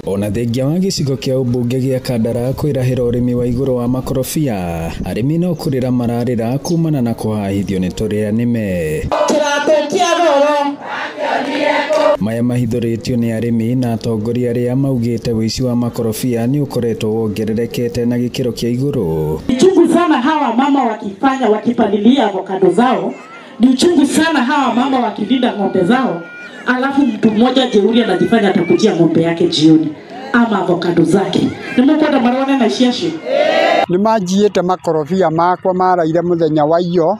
Ona thengia wa gicigo kia ubunge gia Kandara kwirahira urimi wa iguru wa makorobia, arimi no kurira mararira kumana na kuhahithio ni turia nime. Maya mahithuritio ni arimi na atongoria aria maugite wici wa makorobia ni ukoretwo wongererekete na gikiro kia iguru. Ni chungu sana hawa mama wakipalilia avocado zao. Ni chungu sana hawa mama wakilinda ng'ombe zao. Alafu mtu mmoja jeuri anajifanya atakujia ng'ombe yake jioni ama avocado zake. Nimekwenda marone na shiashi. Nimajiete makorobia makwa maraire muthenya wa iyo.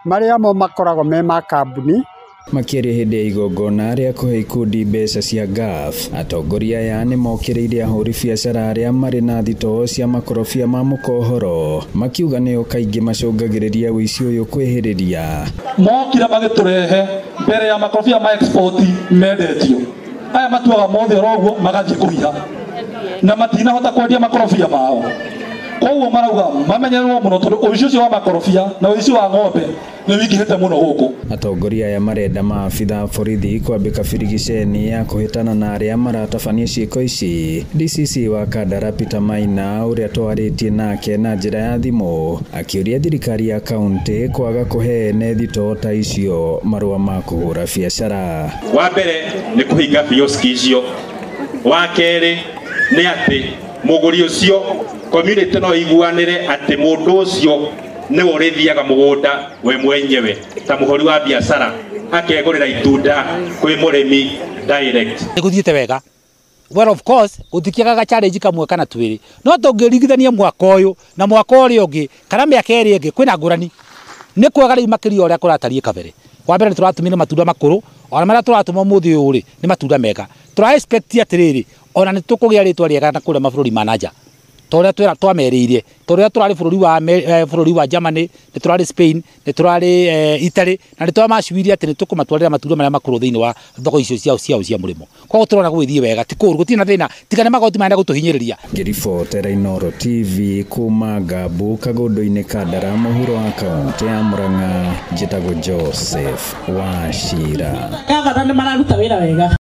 Maria mo makorago me makambuni. Makiria hindi ya igongona ria kuhe ikundi mbeca cia GAF, atongoria aya ni mokiriire ahuri biacara aria mari na thitoo cia makorobia ma mukohoro, makiuga nio kaingi macungagiriria wici uyu kwihiriria. Mokira magiturehe mbere ya makorobia ma export mendetio. Aya matuaga mothe roguo magathie kuhiha na matina hota kwendia makorobia mao. Koguo marauga mamenyererwo muno tondu uici ucio wa makorobia na uici wa ng'ombe ni wingihite muno guku. Atongoria aya marenda maabitha borithi kwambika birigiceni ya kuhitana na aria maratabania ciiko ici. DCC wa Kandara Peter Maina uria twaritie nake na njira ya thimu akiuria thirikari ya kaunti kwaga kuhe ene thitoo ta icio marua ma kuhura biacara. Wa mbere ni kuhinga kioski icio. Wa keri ni ati muguri ucio community no iguanire ati mundu ucio ni urithiaga mugunda we mwenyewe ta muhori wa biacara akegurira itunda kwi murimi direct. Guthiete wega. Well, of course gutikiaga challenge kamwe kana twiri no tungirigithania mwaka uyu na mwaka uri ungi kana miaka eri ingi kwina ngurani ni kwaga ri makiria uria kuratarie kabere. Wa mbere turatumira matunda makuru ona mara turatuma muthi uri ni matunda mega tura expect atiriri ona ni tukugia ritwa riega na kule mabũrũri manaja toria twameririe toria turari bũrũri wa Germany ni turari Spain ni turari Italy na ni twamacwiria ati ni tukumatwarira matunda maria makuru thiini wa thoko icio ciao cia murimo kwa turona gwithie wega ti kuru gutina thina tikane magoti maenda gutuhinyiriria. Ngiribotera Inooro TV kuma Gabu kagundu-ini Kandara muhuro wa kaunti ya Murang'a, njitagwo Joseph Wachira. Kaga ni mararuta wira wega.